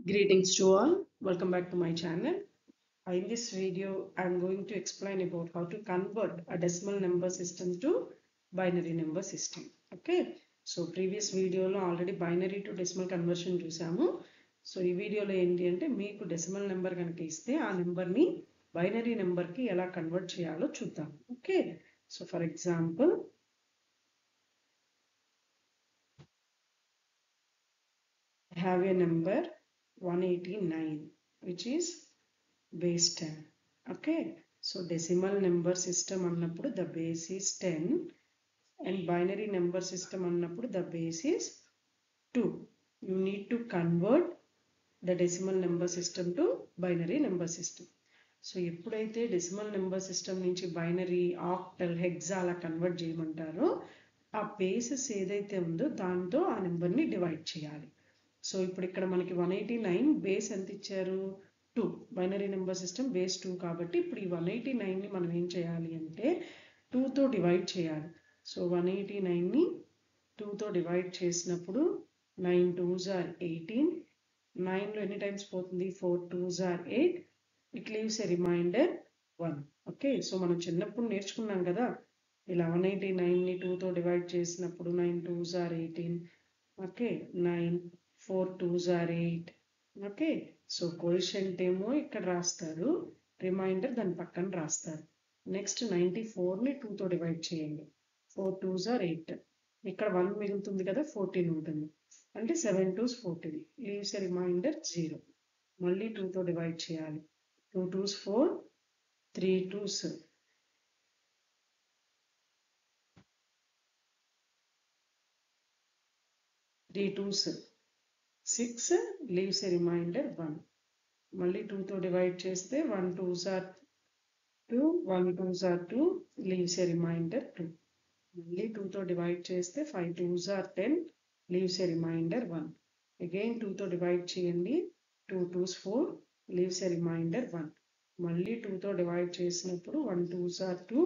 Greetings to all. Welcome back to my channel. In this video, I'm going to explain about how to convert a decimal number system to binary number system. Okay. So previous video lo already binary to decimal conversion చూసాము. So ఈ వీడియోలో ఏంటి అంటే మీకు decimal number కనుక ఇస్తే ఆ నెంబర్ని బైనరీ నెంబర్కి ఎలా కన్వర్ట్ చేయాలో చూద్దాం. Okay. So for example I have a number 189 which is base 10. Okay, so decimal number system annappudu the base is 10 and binary number system annappudu the base is 2. You need to convert the decimal number system to binary number system. So ఎప్పుడైతే decimal number system నుంచి binary octal hexa అలా convert చేయమంటారో ఆ bases ఏదైతే ఉందో దాంతో ఆ నెంబర్ని divide చేయాలి. సో ఇప్పుడు ఇక్కడ మనకి 189 బేస్ ఎంత ఇచ్చారు 2 బైనరీ నెంబర్ సిస్టమ్ బేస్ 2 కాబట్టి ఇప్పుడు ఈ 189ని మనం ఏం చేయాలి అంటే 2తో డివైడ్ చేయాలి. సో 189ని 2తో డివైడ్ చేసినప్పుడు 9 2s are 18. 9లో ఎన్ని టైమ్స్ పోతుంది 4 2s are 8. It leaves a reminder 1. Okay, so మనం చిన్నప్పుడు నేర్చుకున్నాం కదా ఇలా 189ని 2తో డివైడ్ చేసినప్పుడు 9 2s are 18. Okay, 9 4 2s are 8. Okay, so coefficient ఏమో ఇక్కడ రాస్తారు, రిమైండర్ దాని పక్కన రాస్తారు. నెక్స్ట్ 94ని 2తో డివైడ్ చేయండి. 4 2s are 8. ఇక్కడ 1 మిగులుతుంది కదా 14 ఉంటుంది అంటే 7 2s 14. Leaves a reminder 0. మళ్ళీ 2తో డివైడ్ చేయాలి. 2 2s 4 3 2s 3 2s 6 leaves a reminder 1. మళ్ళీ 2తో డివైడ్ చేస్తే 1 2s are 2 1 2s are 2 leaves a reminder 2. మళ్ళీ 2తో డివైడ్ చేస్తే 5 2s are 10 leaves a reminder 1. Again 2తో డివైడ్ చేయండి. 2 2s 4 leaves a reminder 1. మళ్ళీ 2తో డివైడ్ చేసినప్పుడు 1 2s are 2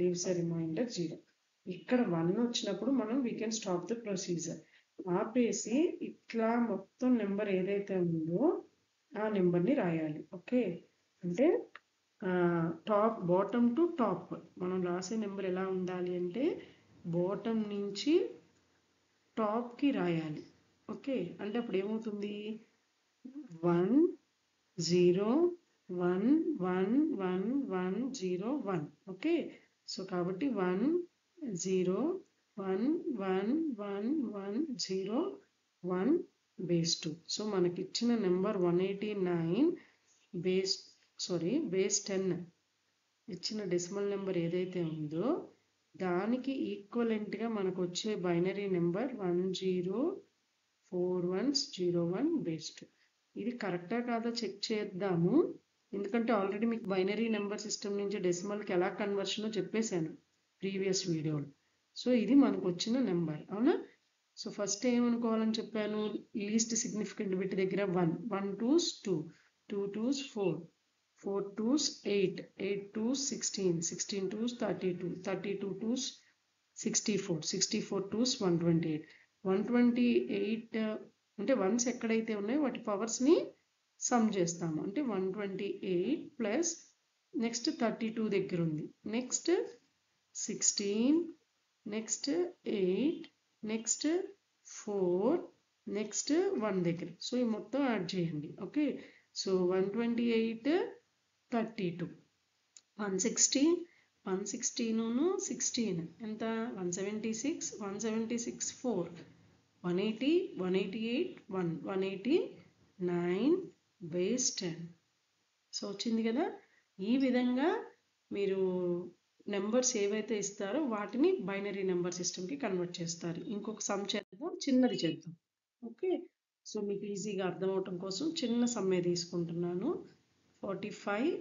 leaves a reminder 0. ఇక్కడ 1 వచ్చినప్పుడు మనం we can stop the procedure. ఆపేసి ఇట్లా మొత్తం నెంబర్ ఏదైతే ఉందో ఆ నెంబర్ని రాయాలి. ఓకే, అంటే టాప్ బాటమ్ టు టాప్ మనం రాసే నెంబర్ ఎలా ఉండాలి అంటే బాటమ్ నుంచి టాప్కి రాయాలి. ఓకే, అంటే అప్పుడు ఏమవుతుంది 1 0 1 1 1 1 0 1. ఓకే, సో కాబట్టి 1 0 1 1 1 1 0 1 బేస్ 2. సో మనకి ఇచ్చిన నెంబర్ 189 బేస్ 10 ఇచ్చిన డెసిమల్ నెంబర్ ఏదైతే ఉందో దానికి ఈక్వలెంట్గా మనకు వచ్చే బైనరీ నెంబర్ 104101 బేస్ 2. ఇది కరెక్టా కాదా చెక్ చేద్దాము, ఎందుకంటే ఆల్రెడీ మీకు బైనరీ నెంబర్ సిస్టమ్ నుంచి డెసిమల్కి ఎలా కన్వర్షనో చెప్పేశాను ప్రీవియస్ వీడియోలో. సో ఇది మనకు వచ్చిన నెంబర్ అవునా. సో ఫస్ట్ ఏమనుకోవాలని చెప్పాను, లీస్ట్ సిగ్నిఫికెంట్ బిట్ దగ్గర 1 1 2s 2 2 2s 4 4 2s 8 8 2s 16 16 2s 32 32 2s 64 64 2s 128 128 అంటే వన్స్ ఎక్కడైతే ఉన్నాయో వాటి పవర్స్ని సమ్ చేస్తాము. అంటే 128 ప్లస్ నెక్స్ట్ 32 దగ్గర ఉంది, నెక్స్ట్ 16 నెక్స్ట్ 8 నెక్స్ట్ 4 నెక్స్ట్ 1 దగ్గర. సో ఈ మొత్తం యాడ్ చేయండి. ఓకే, సో 128 32 160 116 16 ఎంత 176 176 4 180 188 1 189 బేస్ 10. సో వచ్చింది కదా. ఈ విధంగా మీరు నెంబర్స్ ఏవైతే ఇస్తారో వాటిని బైనరీ నెంబర్ సిస్టమ్కి కన్వర్ట్ చేస్తారు. ఇంకొక సమ్ చేద్దాం, చిన్నది చేద్దాం. ఓకే, సో మీకు ఈజీగా అర్థం అవటం కోసం చిన్న సమ్మే తీసుకుంటున్నాను. 45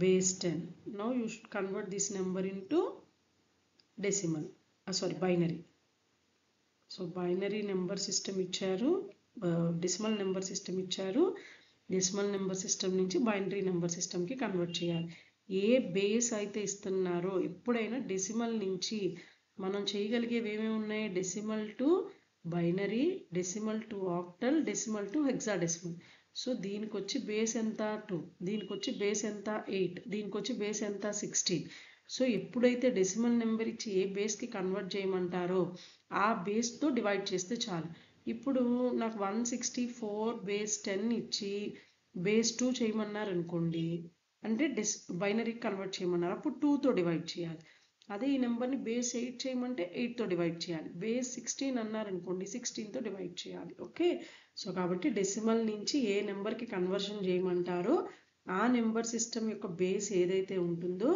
base 10. Now you should convert this number into decimal binary. So binary number system ఇచ్చారు, డెసిమల్ నెంబర్ సిస్టమ్ ఇచ్చారు. డెసిమల్ నెంబర్ సిస్టమ్ నుంచి బైనరీ నెంబర్ సిస్టమ్కి కన్వర్ట్ చేయాలి. ఏ బేస్ అయితే ఇస్తున్నారో ఎప్పుడైనా డెసిమల్ నుంచి మనం చేయగలిగేవి ఏమేమి ఉన్నాయి, decimal to binary, decimal to octal, decimal to hexadecimal. So దీనికి వచ్చి బేస్ ఎంత 2, దీనికి వచ్చి బేస్ ఎంత 8, దీనికి వచ్చి బేస్ ఎంత 16. సో ఎప్పుడైతే డెసిమల్ నెంబర్ ఇచ్చి ఏ బేస్కి కన్వర్ట్ చేయమంటారో ఆ బేస్తో డివైడ్ చేస్తే చాలు. ఇప్పుడు నాకు 164 బేస్ 10 ఇచ్చి బేస్ 2 చేయమన్నారు అనుకోండి, అంటే బైనరీకి కన్వర్ట్ చేయమన్నారు, అప్పుడు 2తో డివైడ్ చేయాలి. అదే ఈ నెంబర్ని బేస్ 8 చేయమంటే 8తో డివైడ్ చేయాలి. బేస్ 16 అన్నారు అనుకోండి, 16తో డివైడ్ చేయాలి. ఓకే, సో కాబట్టి డెసిమల్ నుంచి ఏ నెంబర్కి కన్వర్షన్ చేయమంటారో ఆ నెంబర్ సిస్టమ్ యొక్క బేస్ ఏదైతే ఉంటుందో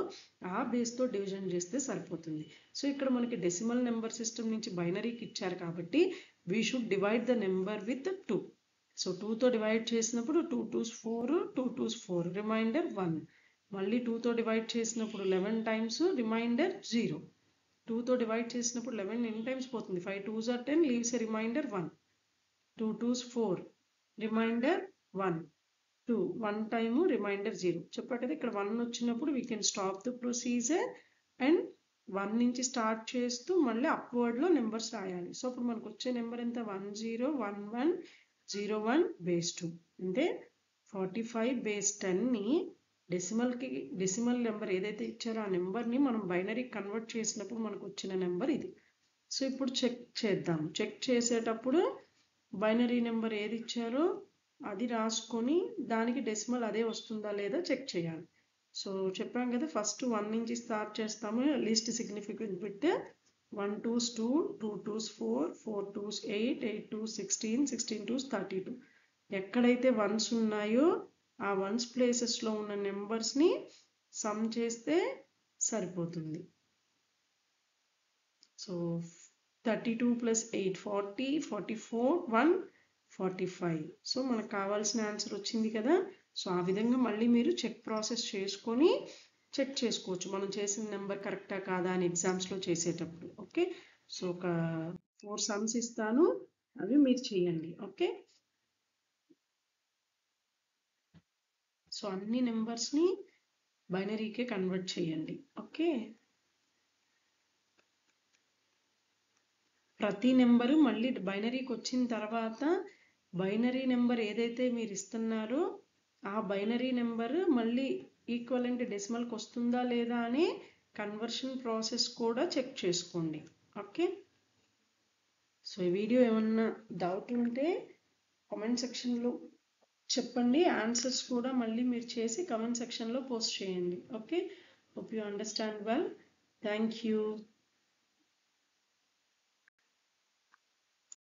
ఆ బేస్తో డివిజన్ చేస్తే సరిపోతుంది. సో ఇక్కడ మనకి డెసిమల్ నెంబర్ సిస్టమ్ నుంచి బైనరీకి ఇచ్చారు కాబట్టి we should divide the number with 2. So 2తో డివైడ్ చేసినప్పుడు 2 2s 4, 2 2s 4, రిమైండర్ 1. మళ్ళీ 2తో డివైడ్ చేసినప్పుడు 11 టైమ్స్, రిమైండర్ 0. 2తో డివైడ్ చేసినప్పుడు 11 ఎన్ని టైమ్స్ పోతుంది, 5 2s are 10, leaves a reminder 1. 2 2s 4, reminder 1. 2 1 time, reminder 0. చెప్పా కదా, ఇక్కడ 1 వచ్చినప్పుడు we can stop the procedure and 1 నుంచి స్టార్ట్ చేస్తూ మళ్ళీ అప్వర్డ్లో నెంబర్స్ రాయాలి. సో అప్పుడు మనకు వచ్చే నెంబర్ ఎంత, 101101 బేస్ 2. అంటే 45 బేస్ 10ని డెసిమల్ నెంబర్ ఏదైతే ఇచ్చారో ఆ నెంబర్ని మనం బైనరీ కన్వర్ట్ చేసినప్పుడు మనకు వచ్చిన నెంబర్ ఇది. సో ఇప్పుడు చెక్ చేద్దాం. చెక్ చేసేటప్పుడు బైనరీ నెంబర్ ఏది ఇచ్చారో అది రాసుకొని దానికి డెసిమల్ అదే వస్తుందా లేదా చెక్ చేయాలి. సో చెప్పాం కదా, ఫస్ట్ 1 నుంచి స్టార్ట్ చేస్తాము, least significant bit. 1 2s 2, 2 2s 4, 4 2s 8, 8 2s 16, 16 2s 32. ఎక్కడైతే వన్స్ ఉన్నాయో ఆ వన్స్ ప్లేసెస్లో ఉన్న నెంబర్స్ని సమ్ చేస్తే సరిపోతుంది. సో 32 + 8 40, 44 1 45. సో మనకు కావాల్సిన ఆన్సర్ వచ్చింది కదా. సో ఆ విధంగా మళ్ళీ మీరు చెక్ ప్రాసెస్ చేసుకొని చెక్ చేసుకోవచ్చు మనం చేసిన నెంబర్ కరెక్టా కాదా అని ఎగ్జామ్స్లో చేసేటప్పుడు. ఓకే, సో ఒక 4 సమ్స్ ఇస్తాను, అవి మీరు చేయండి. ఓకే, సో అన్ని నెంబర్స్ని బైనరీకే కన్వర్ట్ చేయండి. ఓకే, ప్రతి నెంబరు మళ్ళీ బైనరీకి వచ్చిన తర్వాత బైనరీ నెంబర్ ఏదైతే మీరు ఇస్తున్నారో ఆ బైనరీ నెంబర్ మళ్ళీ ఈక్వలెంట్ డెసిమల్కి వస్తుందా లేదా అని కన్వర్షన్ ప్రాసెస్ కూడా చెక్ చేసుకోండి. ఓకే, సో ఈ వీడియో ఏమన్నా డౌట్ ఉంటే కామెంట్ సెక్షన్లో చెప్పండి. ఆన్సర్స్ కూడా మళ్ళీ మీరు చేసి కామెంట్ సెక్షన్లో పోస్ట్ చేయండి. Okay, hope you understand well. Thank you.